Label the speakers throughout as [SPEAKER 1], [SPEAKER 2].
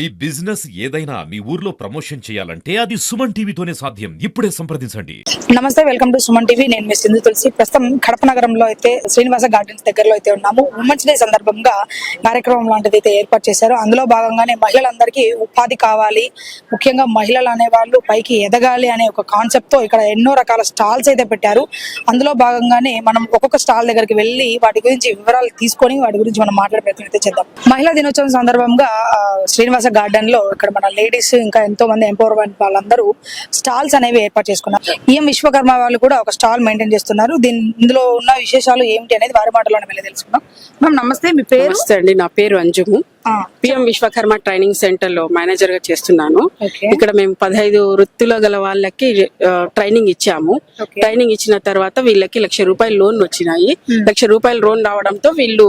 [SPEAKER 1] ఈ బిజినెస్ ఏదైనా మీ ఊర్లో ప్రమోషన్ చేయాలంటే అది సుమన్ టీవీతోనే సాధ్యం. ఇప్పుడే సంప్రదించండి.
[SPEAKER 2] నమస్తే, వెల్కమ్ టు సుమన్ టీవీ. నేను మీ సింధు తులసి. ప్రస్తుతం కడప నగరంలో అయితే శ్రీనివాస గార్డెన్స్ దగ్గరలో అయితే ఉన్నాము. ఉమెన్స్ డే సందర్భంగా కార్యక్రమం లాంటిది అయితే ఏర్పాటు చేశారు. అందులో భాగంగానే మహిళలందరికీ ఉపాధి కావాలి, ముఖ్యంగా మహిళలు అనే వాళ్ళు పైకి ఎదగాలి అనే ఒక కాన్సెప్ట్ తో ఇక్కడ ఎన్నో రకాల స్టాల్స్ అయితే పెట్టారు. అందులో భాగంగానే మనం ఒక్కొక్క స్టాల్ దగ్గరికి వెళ్ళి వాటి గురించి వివరాలు తీసుకొని వాటి గురించి మనం మాట్లాడే ప్రయత్నం అయితే చేద్దాం. మహిళా దినోత్సవం సందర్భంగా శ్రీనివాస గార్డెన్ లో ఇక్కడ మన లేడీస్ ఇంకా ఎంతో మంది ఎంపవర్మెంట్ వాళ్ళందరూ స్టాల్స్ అనేవి ఏర్పాటు చేసుకున్నారు. ఈఎం విశ్వకర్మ వాళ్ళు కూడా ఒక స్టాల్ మెయింటైన్ చేస్తున్నారు. ఇందులో ఉన్న విశేషాలు ఏమిటి అనేది వారి మాటలోనే వెళ్ళి తెలుసుకుందాం. మ్యామ్ నమస్తే, మీ పేరు?
[SPEAKER 3] నమస్తే అండి, నా పేరు అంజుము. పిఎం విశ్వకర్మ ట్రైనింగ్ సెంటర్ లో మేనేజర్ గా చేస్తున్నాను. ఇక్కడ మేము 15 వృత్తులు గల వాళ్ళకి ట్రైనింగ్ ఇచ్చాము. ట్రైనింగ్ ఇచ్చిన తర్వాత వీళ్ళకి ₹1,00,000 లోన్ వచ్చినాయి. ₹1,00,000 లోన్ రావడంతో వీళ్ళు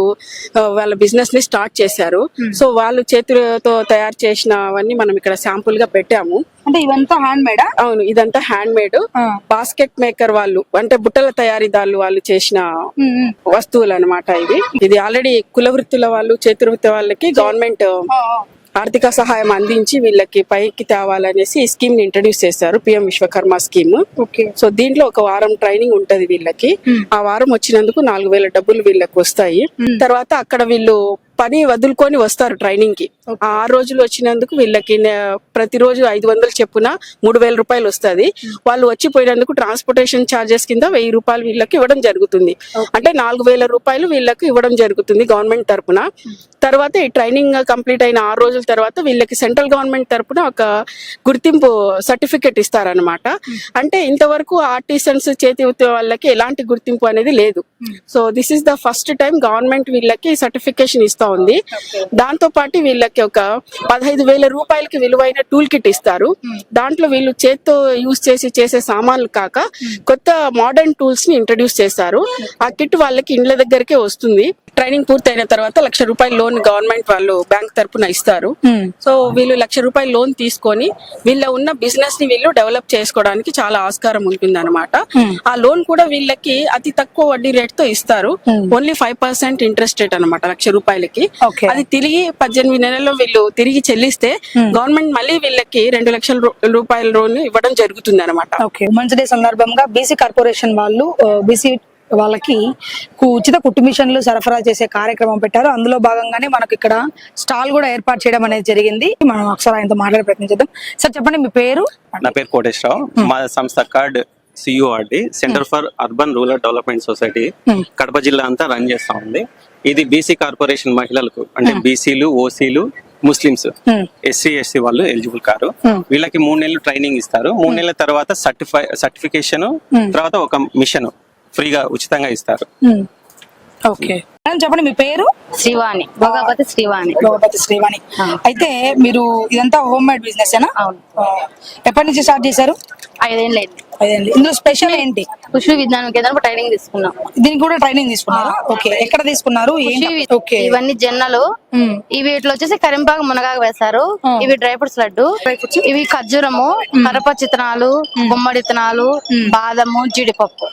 [SPEAKER 3] వాళ్ళ బిజినెస్ ని స్టార్ట్ చేశారు. సో వాళ్ళు చేతులతో తయారు చేసినవన్నీ మనం ఇక్కడ శాంపుల్ గా పెట్టాము.
[SPEAKER 2] అంటే ఇవంతా హ్యాండ్ మేడా?
[SPEAKER 3] అవును, ఇదంతా హ్యాండ్ మేడ్. బాస్కెట్ మేకర్ వాళ్ళు అంటే బుట్టల తయారీదారులు వాళ్ళు చేసిన వస్తువులు అనమాట. ఇది ఆల్రెడీ కుల వృత్తుల వాళ్ళు, చేతి వృత్తి వాళ్ళకి గవర్నమెంట్ ఆర్థిక సహాయం అందించి వీళ్ళకి పైకి తేవాలనేసి ఈ స్కీమ్ ని ఇంట్రడ్యూస్ చేశారు, పిఎం విశ్వకర్మ స్కీమ్. సో దీంట్లో ఒక వారం ట్రైనింగ్ ఉంటది వీళ్ళకి. ఆ వారం వచ్చినందుకు $4,000 వీళ్ళకి వస్తాయి. తర్వాత అక్కడ వీళ్ళు పని వదులుకొని వస్తారు ట్రైనింగ్ కి. 6 రోజులు వచ్చినందుకు వీళ్ళకి ప్రతిరోజు 500 చెప్పున ₹3,000 వస్తుంది. వాళ్ళు వచ్చిపోయినందుకు ట్రాన్స్పోర్టేషన్ ఛార్జెస్ కింద ₹1,000 వీళ్ళకి ఇవ్వడం జరుగుతుంది. అంటే ₹4,000 వీళ్ళకి ఇవ్వడం జరుగుతుంది గవర్నమెంట్ తరపున. తర్వాత ఈ ట్రైనింగ్ కంప్లీట్ అయిన 6 రోజుల తర్వాత వీళ్ళకి సెంట్రల్ గవర్నమెంట్ తరపున ఒక గుర్తింపు సర్టిఫికెట్ ఇస్తారనమాట. అంటే ఇంతవరకు ఆర్టిసన్స్, చేతి వాళ్ళకి ఎలాంటి గుర్తింపు అనేది లేదు. So this is the first time government వీళ్ళకి సర్టిఫికేషన్ ఇస్తా ఉంది. దాంతో పాటు వీళ్ళకి ఒక ₹15,000 విలువైన టూల్ కిట్ ఇస్తారు. దాంట్లో వీళ్ళు చేత్తో యూజ్ చేసే సామాన్లు కాక కొత్త మోడర్న్ టూల్స్ ని ఇంట్రడ్యూస్ చేశారు. ఆ కిట్ వాళ్ళకి ఇండ్ల దగ్గరకే వస్తుంది. ట్రైనింగ్ పూర్తయిన తర్వాత ₹1,00,000 లోన్ గవర్నమెంట్ వాళ్ళు బ్యాంక్ తరపున ఇస్తారు. సో వీళ్ళు ₹1,00,000 లోన్ తీసుకొని వీళ్ళ ఉన్న బిజినెస్ ని వీళ్ళు డెవలప్ చేసుకోవడానికి చాలా ఆస్కారం ఉంటుంది అనమాట. ఆ లోన్ కూడా వీళ్ళకి అతి తక్కువ వడ్డీ రేట్ తో ఇస్తారు. ఓన్లీ 5% ఇంట్రెస్ట్ రేట్ అనమాట ₹1,00,000కి. అది తిరిగి 18 నెలల్లో వీళ్ళు తిరిగి చెల్లిస్తే గవర్నమెంట్ మళ్ళీ వీళ్ళకి ₹2,00,000 లోన్ ఇవ్వడం జరుగుతుంది అనమాట.
[SPEAKER 2] ఉమెన్స్ డే సందర్భంగా బీసీ కార్పొరేషన్ వాళ్ళు బీసీ వాళ్ళకి ఉచిత కుట్టు మిషన్లు సరఫరా చేసే కార్యక్రమం పెట్టారు. అందులో భాగంగానే మనకు ఇక్కడ స్టాల్ కూడా ఏర్పాటు చేయడం అనేది జరిగింది. మనం ఒకసారి ఆయనతో మాట్లాడే ప్రయత్నం చేద్దాం. సార్ చెప్పండి, మీ పేరు?
[SPEAKER 4] నా పేరు కోటేశ్వరరావు. మా సంస్థ CARD CURD, centre for urban rural development society, Kadapa జిల్లా అంతా రన్ చేస్తా ఉంది. ఇది బీసీ కార్పొరేషన్ మహిళలకు, అంటే బీసీలు, ఓసీలు, ముస్లిమ్స్, ఎస్సీ, ఎస్టీ వాళ్ళు ఎలిజిబుల్ కారు. వీళ్ళకి 3 నెలలు ట్రైనింగ్ ఇస్తారు. 3 నెలల తర్వాత సర్టిఫికేషన్, తర్వాత ఒక మిషన్ ఫ్రీగా ఉచితంగా ఇస్తారు.
[SPEAKER 2] ఓకే, చెప్పండి, మీ పేరు?
[SPEAKER 5] శ్రీవాణి, భోగాపతి శ్రీవాణి.
[SPEAKER 2] భోగాపతి శ్రీవాణి. అయితే మీరు ఇదంతా హోమ్ మేడ్ బిజినెస్ ఏనా?
[SPEAKER 5] అవును.
[SPEAKER 2] ఎప్పటి నుంచి స్టార్ట్ చేశారు?
[SPEAKER 5] 5 ఏళ్ళు అయింది.
[SPEAKER 2] ఇందులో స్పెషల్ ఏంటి?
[SPEAKER 5] కృషి విజ్ఞానం కేంద్రం ట్రైనింగ్ తీసుకున్నాం.
[SPEAKER 2] దీనికి కూడా ట్రైనింగ్ తీసుకున్నారా? ఓకే, ఎక్కడ తీసుకున్నారు?
[SPEAKER 5] ఇవన్నీ జొన్నలు, ఇవి ఇట్లా వచ్చేసి కరింపాకు మునగాకు వేస్తారు. ఇవి డ్రై ఫ్రూట్స్ లడ్డు, ఇవి ఖర్జూరము, కరప విత్తనాలు, గుమ్మడి విత్తనాలు, బాదము, జీడిపప్పు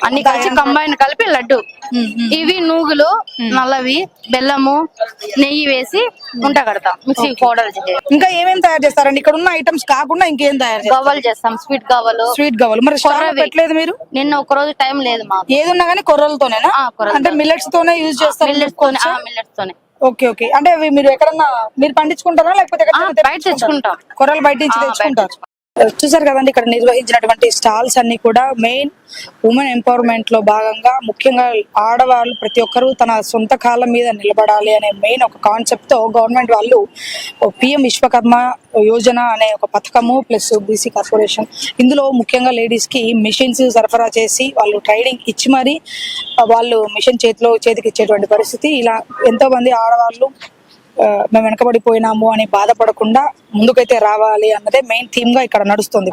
[SPEAKER 5] అన్ని కలిసి కంబైన్ కలిపి లడ్డు. ఇవి నూగులు, నల్లవి, బెల్లము, నెయ్యి వేసి ఉంట కడతాం, మిక్సీ పౌడర్.
[SPEAKER 2] ఇంకా ఏమేమి తయారు చేస్తారండి? ఇక్కడ ఉన్న ఐటమ్స్ కాకుండా ఇంకేం తయారు?
[SPEAKER 5] గవ్వలు చేస్తాం, స్వీట్ గవ్వలు.
[SPEAKER 2] మరి పెట్టలేదు మీరు?
[SPEAKER 5] నిన్న ఒక రోజు టైం లేదు మాకు.
[SPEAKER 2] ఏదున్నా కానీ కొర్రలతోనేనా? అంటే మిల్లెట్స్ తోనే యూజ్ చేస్తారు?
[SPEAKER 5] మిల్లెట్స్ తోనే.
[SPEAKER 2] Okay okay. అంటే అవి మీరు ఎక్కడన్నా మీరు పండించుకుంటారా లేకపోతే
[SPEAKER 5] బయట తెచ్చుకుంటాం?
[SPEAKER 2] కొర్రలు బయట నుంచి తెచ్చుకుంటారు. చూసారు కదండి, ఇక్కడ నిర్వహించినటువంటి స్టాల్స్ అన్ని కూడా మెయిన్ ఉమెన్ ఎంపవర్మెంట్ లో భాగంగా, ముఖ్యంగా ఆడవాళ్ళు ప్రతి ఒక్కరూ తన సొంత కాళ్ళ మీద నిలబడాలి అనే మెయిన్ ఒక కాన్సెప్ట్ తో గవర్నమెంట్ వాళ్ళు పిఎం విశ్వకర్మ యోజన అనే ఒక పథకము ప్లస్ బీసీ కార్పొరేషన్, ఇందులో ముఖ్యంగా లేడీస్ కి మిషన్స్ సరఫరా చేసి వాళ్ళు ట్రైనింగ్ ఇచ్చి మరి వాళ్ళు మిషన్ చేతికి ఇచ్చేటువంటి పరిస్థితి. ఇలా ఎంతో మంది ఆడవాళ్ళు మేము వెనకబడిపోయినాము అని బాధపడకుండా ముందుకైతే రావాలి అన్నదే మెయిన్ థీమ్ గా ఇక్కడ నడుస్తుంది.